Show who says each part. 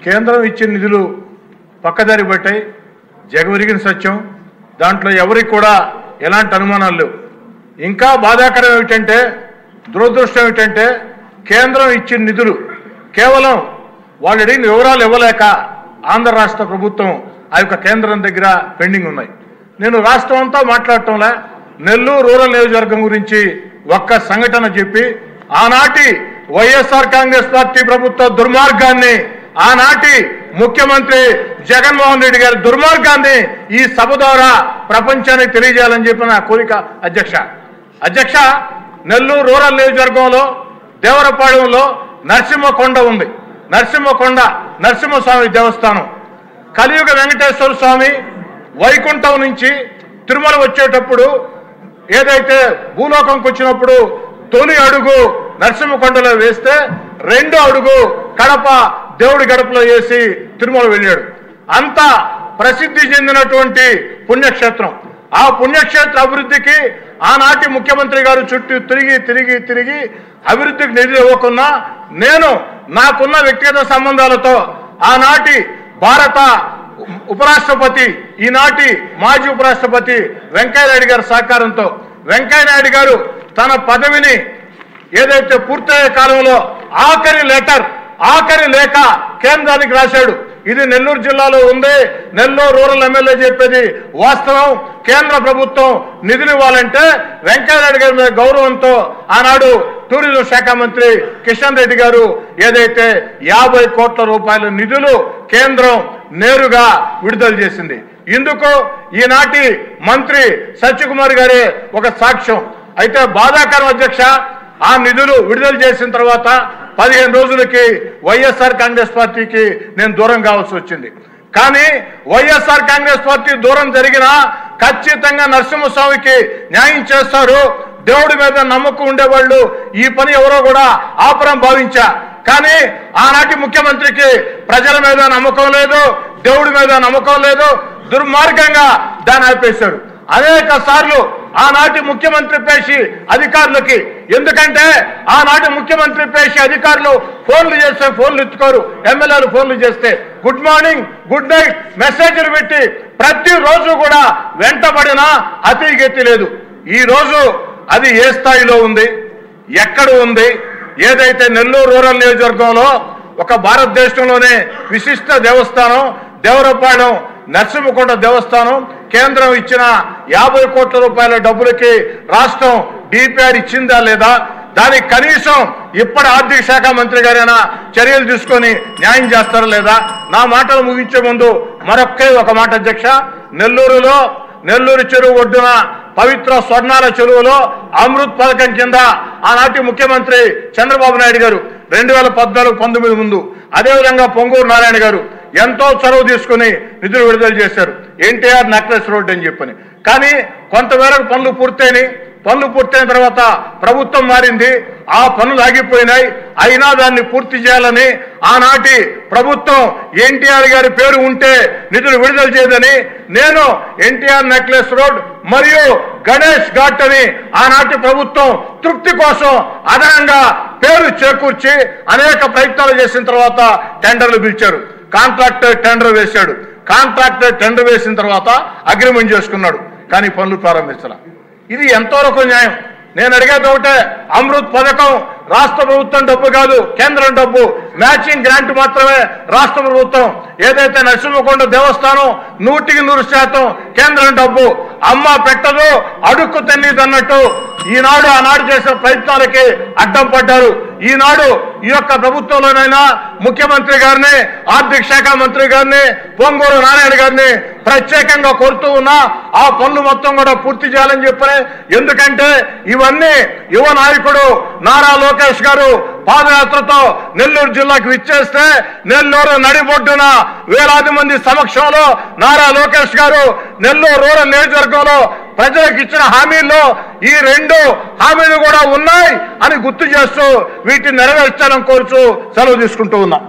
Speaker 1: కేంద్రం ఇచ్చిన నిధులు పక్కదారి పట్టాయి. జగమెరిగిన సత్యం. దాంట్లో ఎవరికి కూడా ఎలాంటి అనుమానాలు లేవు. ఇంకా బాధాకరం ఏమిటంటే, దురదృష్టం ఏమిటంటే, కేంద్రం ఇచ్చిన నిధులు కేవలం వాళ్ళు అడిగిన వివరాలు ఇవ్వలేక ఆంధ్ర రాష్ట్ర ప్రభుత్వం ఆ యొక్క కేంద్రం దగ్గర పెండింగ్ ఉన్నాయి. నేను రాష్ట్రం అంతా మాట్లాడటంలా నెల్లూరు రూరల్ నియోజకవర్గం గురించి ఒక్క సంఘటన చెప్పి ఆనాటి వైఎస్ఆర్ కాంగ్రెస్ పార్టీ ప్రభుత్వ దుర్మార్గాన్ని, ఆనాటి ముఖ్యమంత్రి జగన్మోహన్ రెడ్డి గారి దుర్మార్గాన్ని ఈ సభ ద్వారా ప్రపంచానికి తెలియజేయాలని చెప్పిన నా కోరిక. అధ్యక్ష, నెల్లూరు రూరల్ నియోజకవర్గంలో దేవరపాళెంలో నరసింహకొండ ఉంది. నరసింహస్వామి దేవస్థానం. కలియుగ వెంకటేశ్వర స్వామి వైకుంఠం నుంచి తిరుమల వచ్చేటప్పుడు ఏదైతే భూలోకంకి వచ్చినప్పుడు తొలి అడుగు నరసింహకొండలో వేస్తే రెండో అడుగు కడప దేవుడి గడపలో వేసి తిరుమల వెళ్ళాడు. అంత ప్రసిద్ధి చెందినటువంటి పుణ్యక్షేత్రం. ఆ పుణ్యక్షేత్ర అభివృద్ధికి ఆనాటి ముఖ్యమంత్రి గారు చుట్టూ తిరిగి అభివృద్ధికి నిధులు ఇవ్వకున్నా నేను నాకున్న వ్యక్తిగత సంబంధాలతో ఆనాటి భారత ఉపరాష్ట్రపతి, ఈనాటి మాజీ ఉపరాష్ట్రపతి వెంకయ్యనాయుడు గారి సహకారంతో వెంకయ్యనాయుడు గారు తన పదవిని ఏదైతే పూర్తయ్యే కాలంలో ఆఖరి లేఖ కేంద్రానికి రాశాడు. ఇది నెల్లూరు జిల్లాలో ఉంది. నెల్లూరు రూరల్ ఎమ్మెల్యే చెప్పేది వాస్తవం. కేంద్ర ప్రభుత్వం నిధులు ఇవ్వాలంటే వెంకయ్యనాయుడు గారి మీద గౌరవంతో ఆనాడు టూరిజం శాఖ మంత్రి కిషన్ రెడ్డి గారు ఏదైతే 50 కోట్ల రూపాయల నిధులు కేంద్రం నేరుగా విడుదల చేసింది. ఇందుకు ఈనాటి మంత్రి సత్యకుమార్ గారే ఒక సాక్ష్యం. అయితే బాధాకరం అధ్యక్ష, ఆ నిధులు విడుదల చేసిన తర్వాత 15 రోజులకి వైఎస్ఆర్ కాంగ్రెస్ పార్టీకి నేను దూరం కావాల్సి వచ్చింది. కానీ వైఎస్ఆర్ కాంగ్రెస్ పార్టీ దూరం జరిగినా ఖచ్చితంగా నరసింహస్వామికి న్యాయం చేస్తారు. దేవుడి మీద నమ్మకం ఉండేవాళ్ళు ఈ పని ఎవరో కూడా ఆపరం భావించా. కానీ ఆనాటి ముఖ్యమంత్రికి ప్రజల మీద నమ్మకం లేదు, దేవుడి మీద నమ్మకం లేదు. దుర్మార్గంగా దాన్ని ఆపేశారు. అనేక సార్లు ఆనాటి ముఖ్యమంత్రి పేషి అధికారులకి, ఎందుకంటే ఆనాటి ముఖ్యమంత్రి పేషి అధికారులు ఫోన్లు చేస్తే ఫోన్లు ఎత్తుకోరు. ఎమ్మెల్యేలు ఫోన్లు చేస్తే గుడ్ మార్నింగ్, గుడ్ నైట్ మెసేజ్లు పెట్టి ప్రతిరోజు కూడా వెంటబడినా అతిగెత్తి లేదు. ఈరోజు అది ఏ స్థాయిలో ఉంది, ఎక్కడ ఉంది? ఏదైతే నెల్లూరు రూరల్ నియోజకవర్గంలో ఒక భారతదేశంలోనే విశిష్ట దేవస్థానం దేవరపాళెం నరసింహకొండ దేవస్థానం కేంద్రం ఇచ్చిన 50 కోట్ల రూపాయల డబ్బులకి రాష్ట్రం డిపిఆర్ ఇచ్చిందా లేదా? దానికి కనీసం ఇప్పటి ఆర్థిక శాఖ మంత్రి గారైనా చర్యలు తీసుకొని న్యాయం చేస్తారా లేదా? నా మాటలు ముగించే ముందు మరొక్కే ఒక మాట అధ్యక్ష. నెల్లూరు చెరువు ఒడ్డున పవిత్ర స్వర్ణాల చెరువులో అమృత్ పథకం కింద ఆనాటి ముఖ్యమంత్రి చంద్రబాబు నాయుడు గారు 2014-19 ముందు, అదేవిధంగా పొంగూరు నారాయణ గారు ఎంతో చొరవ తీసుకుని నిధులు విడుదల చేశారు. ఎన్టీఆర్ నెక్లెస్ రోడ్ అని చెప్పని. కానీ కొంతమేరకు పనులు పూర్తయిన తర్వాత ప్రభుత్వం మారింది. ఆ పనులు ఆగిపోయినాయి. అయినా దాన్ని పూర్తి చేయాలని ఆనాటి ప్రభుత్వం ఎన్టీఆర్ గారి పేరు ఉంటే నిధులు విడుదల చేయదని నేను ఎన్టీఆర్ నెక్లెస్ రోడ్ మరియు గణేష్ ఘాట్ అని ఆనాటి ప్రభుత్వం తృప్తి కోసం అదనంగా పేరు చేకూర్చి అనేక ప్రయత్నాలు చేసిన తర్వాత టెండర్లు పిలిచారు. కాంట్రాక్టర్ టెండర్ వేశాడు. కాంట్రాక్టర్ టెండర్ వేసిన తర్వాత అగ్రిమెంట్ చేసుకున్నాడు. కానీ పనులు ప్రారంభించాల. ఇది ఎంతవరకు న్యాయం? నేను అడిగేది ఒకటే, అమృత్ పథకం రాష్ట్ర ప్రభుత్వం డబ్బు కాదు, కేంద్రం డబ్బు. మ్యాచింగ్ గ్రాంట్ మాత్రమే రాష్ట్ర ప్రభుత్వం. ఏదైతే నరసింహకొండ దేవస్థానం 100% కేంద్రం డబ్బు. అమ్మ పెట్టదు అడుక్కు తిన్నదన్నట్టు ఈనాడు ఆనాడు చేసిన ప్రయత్నాలకి అడ్డం పడ్డారు. ఈనాడు ఈ యొక్క ప్రభుత్వంలోనైనా ముఖ్యమంత్రి గారిని, ఆర్థిక శాఖ మంత్రి గారిని, పొంగూరు నారాయణ గారిని ప్రత్యేకంగా కోరుతూ ఉన్నా ఆ పనులు మొత్తం కూడా పూర్తి చేయాలని చెప్పని. ఎందుకంటే ఇవన్నీ యువ నాయకుడు నారా లోకేష్ గారు పాదయాత్రతో నెల్లూరు జిల్లాకు విచ్చేస్తే నెల్లూరు నడిబొడ్డున వేలాది మంది సమక్షంలో నారా లోకేష్ గారు నెల్లూరు రూరల్ నియోజకవర్గంలో ప్రజలకు ఇచ్చిన హామీల్లో ఈ 2 హామీలు కూడా ఉన్నాయి అని గుర్తు చేస్తూ వీటిని నెరవేర్చాలని కోరుచూ సెలవు తీసుకుంటూ ఉన్నా.